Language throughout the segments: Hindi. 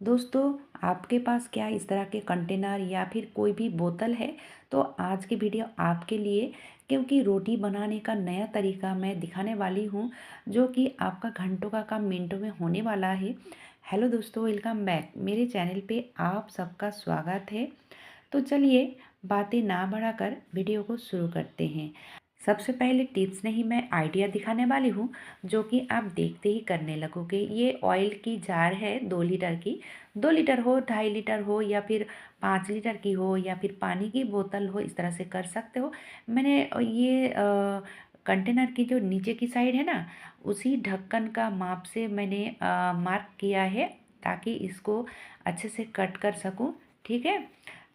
दोस्तों, आपके पास क्या इस तरह के कंटेनर या फिर कोई भी बोतल है? तो आज की वीडियो आपके लिए, क्योंकि रोटी बनाने का नया तरीका मैं दिखाने वाली हूँ, जो कि आपका घंटों का काम मिनटों में होने वाला है। हेलो दोस्तों, वेलकम बैक। मेरे चैनल पे आप सबका स्वागत है। तो चलिए, बातें ना बढ़ाकर वीडियो को शुरू करते हैं। सबसे पहले टिप्स नहीं, मैं आइडिया दिखाने वाली हूँ, जो कि आप देखते ही करने लगोगे। ये ऑयल की जार है 2 लीटर की। 2 लीटर हो, 2.5 लीटर हो, या फिर 5 लीटर की हो, या फिर पानी की बोतल हो, इस तरह से कर सकते हो। मैंने ये कंटेनर की जो नीचे की साइड है ना, उसी ढक्कन का माप से मैंने मार्क किया है, ताकि इसको अच्छे से कट कर सकूँ। ठीक है।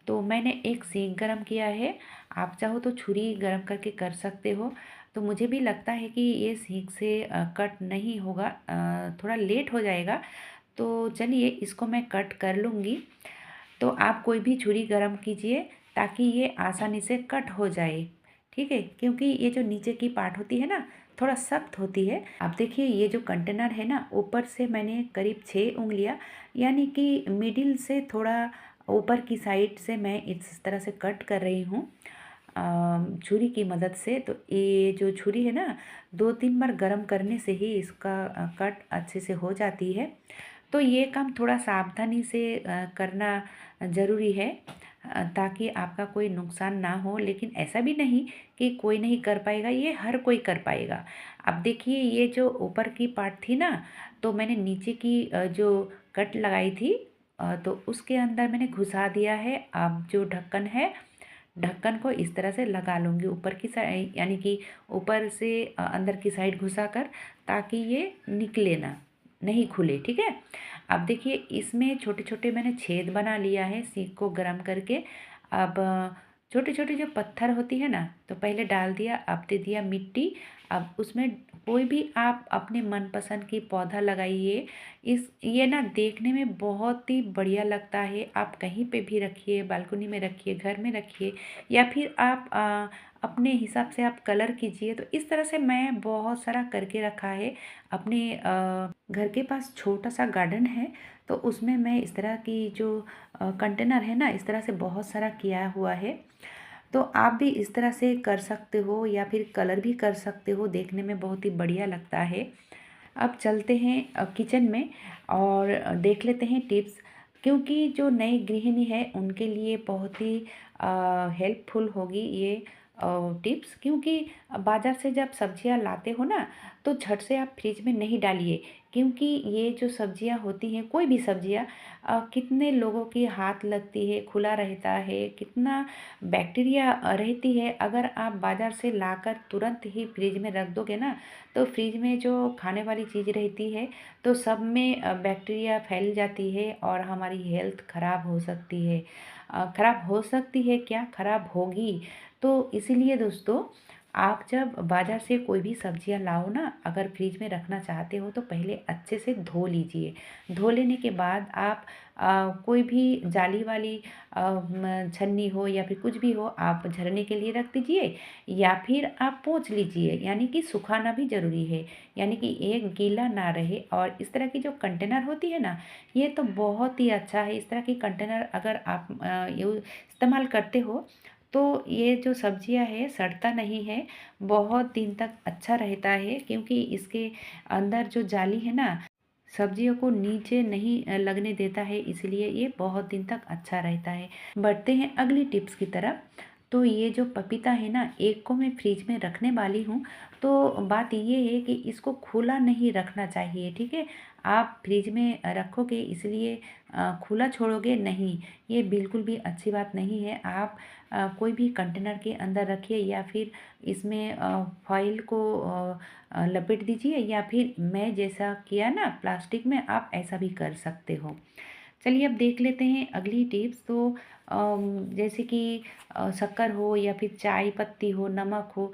तो मैंने एक सीख गरम किया है। आप चाहो तो छुरी गरम करके कर सकते हो। तो मुझे भी लगता है कि ये सीख से कट नहीं होगा, थोड़ा लेट हो जाएगा। तो चलिए, इसको मैं कट कर लूँगी। तो आप कोई भी छुरी गरम कीजिए, ताकि ये आसानी से कट हो जाए। ठीक है, क्योंकि ये जो नीचे की पार्ट होती है ना, थोड़ा सख्त होती है। आप देखिए, ये जो कंटेनर है ना, ऊपर से मैंने करीब 6 उंगलियां, यानी कि मिडिल से थोड़ा ऊपर की साइड से मैं इस तरह से कट कर रही हूँ छुरी की मदद से। तो ये जो छुरी है ना, 2-3 बार गर्म करने से ही इसका कट अच्छे से हो जाती है। तो ये काम थोड़ा सावधानी से करना ज़रूरी है, ताकि आपका कोई नुकसान ना हो। लेकिन ऐसा भी नहीं कि कोई नहीं कर पाएगा, ये हर कोई कर पाएगा। अब देखिए, ये जो ऊपर की पार्ट थी ना, तो मैंने नीचे की जो कट लगाई थी, तो उसके अंदर मैंने घुसा दिया है। अब जो ढक्कन है, ढक्कन को इस तरह से लगा लूँगी ऊपर की साइड, यानी कि ऊपर से अंदर की साइड घुसाकर, ताकि ये निकले ना, नहीं खुले। ठीक है। अब देखिए, इसमें छोटे छोटे मैंने छेद बना लिया है सीख को गरम करके। अब छोटे छोटे जो पत्थर होती है ना, तो पहले डाल दिया, अब दे दिया मिट्टी। अब उसमें कोई भी आप अपने मनपसंद की पौधा लगाइए। ये ना देखने में बहुत ही बढ़िया लगता है। आप कहीं पे भी रखिए, बालकनी में रखिए, घर में रखिए, या फिर आप अपने हिसाब से आप कलर कीजिए। तो इस तरह से मैं बहुत सारा करके रखा है। अपने घर के पास छोटा सा गार्डन है, तो उसमें मैं इस तरह की जो कंटेनर है ना, इस तरह से बहुत सारा किया हुआ है। तो आप भी इस तरह से कर सकते हो, या फिर कलर भी कर सकते हो, देखने में बहुत ही बढ़िया लगता है। अब चलते हैं किचन में, और देख लेते हैं टिप्स, क्योंकि जो नई गृहिणी है उनके लिए बहुत ही हेल्पफुल होगी ये टिप्स। क्योंकि बाज़ार से जब सब्जियां लाते हो ना, तो झट से आप फ्रिज में नहीं डालिए। क्योंकि ये जो सब्जियां होती हैं, कोई भी सब्जियां, कितने लोगों की हाथ लगती है, खुला रहता है, कितना बैक्टीरिया रहती है। अगर आप बाज़ार से लाकर तुरंत ही फ्रिज में रख दोगे ना, तो फ्रिज में जो खाने वाली चीज़ रहती है, तो सब में बैक्टीरिया फैल जाती है, और हमारी हेल्थ ख़राब हो सकती है। ख़राब हो सकती है क्या, ख़राब होगी। तो इसीलिए दोस्तों, आप जब बाज़ार से कोई भी सब्जियां लाओ ना, अगर फ्रिज में रखना चाहते हो, तो पहले अच्छे से धो लीजिए। धो लेने के बाद आप कोई भी जाली वाली छन्नी हो, या फिर कुछ भी हो, आप झरने के लिए रख दीजिए, या फिर आप पोंछ लीजिए। यानी कि सुखाना भी ज़रूरी है, यानी कि एक गीला ना रहे। और इस तरह की जो कंटेनर होती है ना, ये तो बहुत ही अच्छा है। इस तरह की कंटेनर अगर आप इस्तेमाल करते हो, तो ये जो सब्जियां है सड़ता नहीं है, बहुत दिन तक अच्छा रहता है। क्योंकि इसके अंदर जो जाली है ना, सब्जियों को नीचे नहीं लगने देता है, इसलिए ये बहुत दिन तक अच्छा रहता है। बढ़ते हैं अगली टिप्स की तरफ। तो ये जो पपीता है ना, एक को मैं फ्रिज में रखने वाली हूँ। तो बात ये है कि इसको खुला नहीं रखना चाहिए। ठीक है। आप फ्रिज में रखोगे, इसलिए खुला छोड़ोगे नहीं, ये बिल्कुल भी अच्छी बात नहीं है। आप कोई भी कंटेनर के अंदर रखिए, या फिर इसमें फॉइल को लपेट दीजिए, या फिर मैं जैसा किया ना प्लास्टिक में, आप ऐसा भी कर सकते हो। चलिए, अब देख लेते हैं अगली टिप्स। तो जैसे कि शक्कर हो, या फिर चाय पत्ती हो, नमक हो,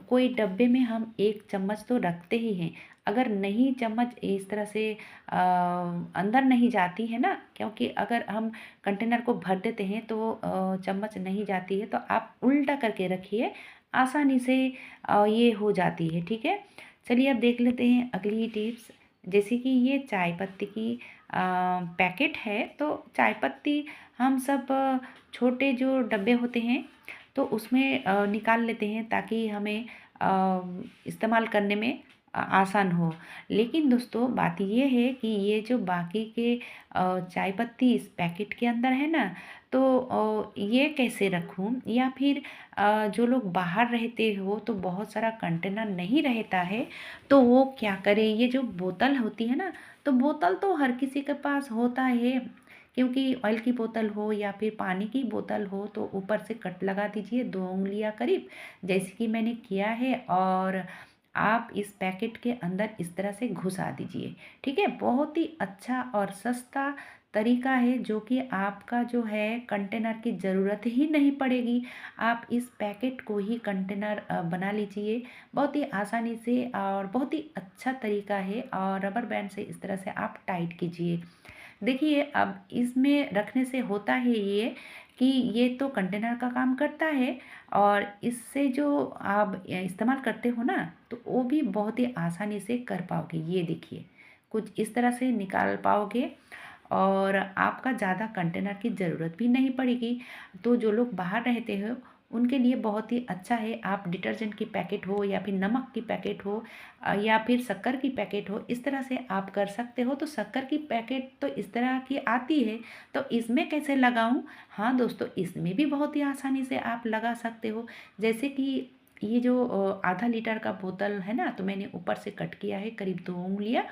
कोई डब्बे में हम 1 चम्मच तो रखते ही हैं। अगर नहीं, चम्मच इस तरह से अंदर नहीं जाती है ना, क्योंकि अगर हम कंटेनर को भर देते हैं तो चम्मच नहीं जाती है। तो आप उल्टा करके रखिए, आसानी से ये हो जाती है। ठीक है। चलिए, अब देख लेते हैं अगली टिप्स। जैसे कि ये चाय पत्ती की पैकेट है। तो चाय पत्ती हम सब छोटे जो डब्बे होते हैं तो उसमें निकाल लेते हैं ताकि हमें इस्तेमाल करने में आसान हो। लेकिन दोस्तों बात ये है कि ये जो बाकी के चाय पत्ती इस पैकेट के अंदर है ना, तो ये कैसे रखूँ? या फिर जो लोग बाहर रहते हो तो बहुत सारा कंटेनर नहीं रहता है, तो वो क्या करें? ये जो बोतल होती है ना, तो बोतल तो हर किसी के पास होता है, क्योंकि ऑयल की बोतल हो या फिर पानी की बोतल हो तो ऊपर से कट लगा दीजिए 2 उँगलियाँ करीब, जैसे कि मैंने किया है, और आप इस पैकेट के अंदर इस तरह से घुसा दीजिए। ठीक है? बहुत ही अच्छा और सस्ता तरीका है, जो कि आपका जो है कंटेनर की ज़रूरत ही नहीं पड़ेगी। आप इस पैकेट को ही कंटेनर बना लीजिए बहुत ही आसानी से, और बहुत ही अच्छा तरीका है। और रबर बैंड से इस तरह से आप टाइट कीजिए। देखिए, अब इसमें रखने से होता है ये कि ये तो कंटेनर का काम करता है, और इससे जो आप इस्तेमाल करते हो ना, तो वो भी बहुत ही आसानी से कर पाओगे। ये देखिए, कुछ इस तरह से निकाल पाओगे, और आपका ज़्यादा कंटेनर की ज़रूरत भी नहीं पड़ेगी। तो जो लोग बाहर रहते हो उनके लिए बहुत ही अच्छा है। आप डिटर्जेंट की पैकेट हो या फिर नमक की पैकेट हो या फिर शक्कर की पैकेट हो, इस तरह से आप कर सकते हो। तो शक्कर की पैकेट तो इस तरह की आती है, तो इसमें कैसे लगाऊं? हाँ दोस्तों, इसमें भी बहुत ही आसानी से आप लगा सकते हो। जैसे कि ये जो आधा लीटर का बोतल है ना, तो मैंने ऊपर से कट किया है करीब 2 उँगलियाँ।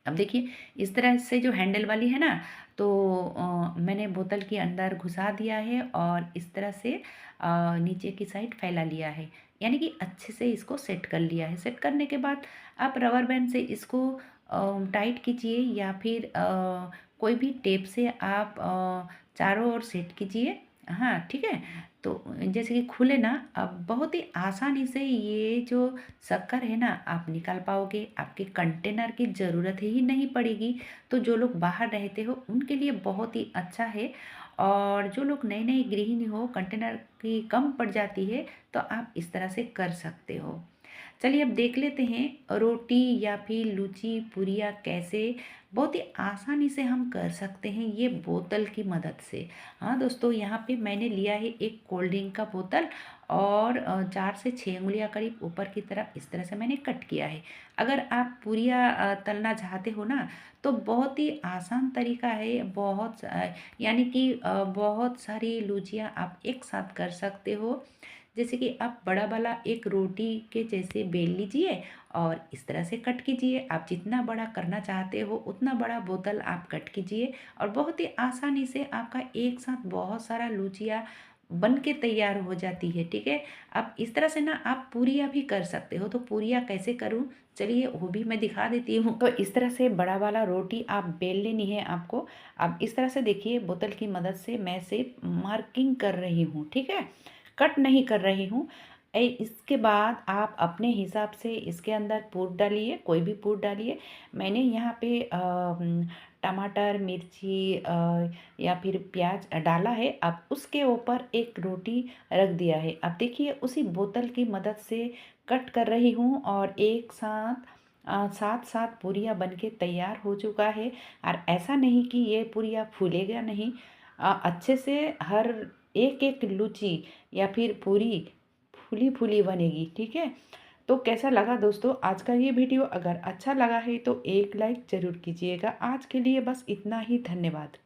अब देखिए, इस तरह से जो हैंडल वाली है ना, तो मैंने बोतल के अंदर घुसा दिया है और इस तरह से नीचे की साइड फैला लिया है, यानी कि अच्छे से इसको सेट कर लिया है। सेट करने के बाद आप रबर बैंड से इसको टाइट कीजिए, या फिर कोई भी टेप से आप चारों ओर सेट कीजिए। हाँ, ठीक है। तो जैसे कि खुले ना, अब बहुत ही आसानी से ये जो शक्कर है ना आप निकाल पाओगे। आपके कंटेनर की ज़रूरत ही नहीं पड़ेगी। तो जो लोग बाहर रहते हो उनके लिए बहुत ही अच्छा है, और जो लोग नई नई गृहिणी हो, कंटेनर की कम पड़ जाती है, तो आप इस तरह से कर सकते हो। चलिए अब देख लेते हैं रोटी या फिर लूची पूरियाँ कैसे बहुत ही आसानी से हम कर सकते हैं ये बोतल की मदद से। हाँ दोस्तों, यहाँ पे मैंने लिया है एक कोल्ड ड्रिंक का बोतल, और 4 से 6 उँगलियाँ करीब ऊपर की तरफ इस तरह से मैंने कट किया है। अगर आप पूरियाँ तलना चाहते हो ना, तो बहुत ही आसान तरीका है। यानी कि बहुत सारी लूचियाँ आप एक साथ कर सकते हो। जैसे कि आप बड़ा वाला एक रोटी के जैसे बेल लीजिए और इस तरह से कट कीजिए। आप जितना बड़ा करना चाहते हो उतना बड़ा बोतल आप कट कीजिए, और बहुत ही आसानी से आपका एक साथ बहुत सारा लूचियाँ बन के तैयार हो जाती है। ठीक है? अब इस तरह से ना आप पूरियाँ भी कर सकते हो। तो पूरियाँ कैसे करूँ, चलिए वो भी मैं दिखा देती हूँ। तो इस तरह से बड़ा वाला रोटी आप बेल लेनी है आपको। अब इस तरह से देखिए, बोतल की मदद से मैं सिर्फ मार्किंग कर रही हूँ। ठीक है? कट नहीं कर रही हूँ। इसके बाद आप अपने हिसाब से इसके अंदर पूर डालिए, कोई भी पूर डालिए। मैंने यहाँ पे टमाटर, मिर्ची या फिर प्याज डाला है। अब उसके ऊपर एक रोटी रख दिया है। अब देखिए, उसी बोतल की मदद से कट कर रही हूँ, और एक साथ सात सात पूरियाँ बनके तैयार हो चुका है। और ऐसा नहीं कि ये पूरियाँ फूलेगा नहीं, अच्छे से हर एक एक लूची या फिर पूरी फूली फूली बनेगी। ठीक है? तो कैसा लगा दोस्तों आज का ये वीडियो? अगर अच्छा लगा है तो एक लाइक ज़रूर कीजिएगा। आज के लिए बस इतना ही। धन्यवाद।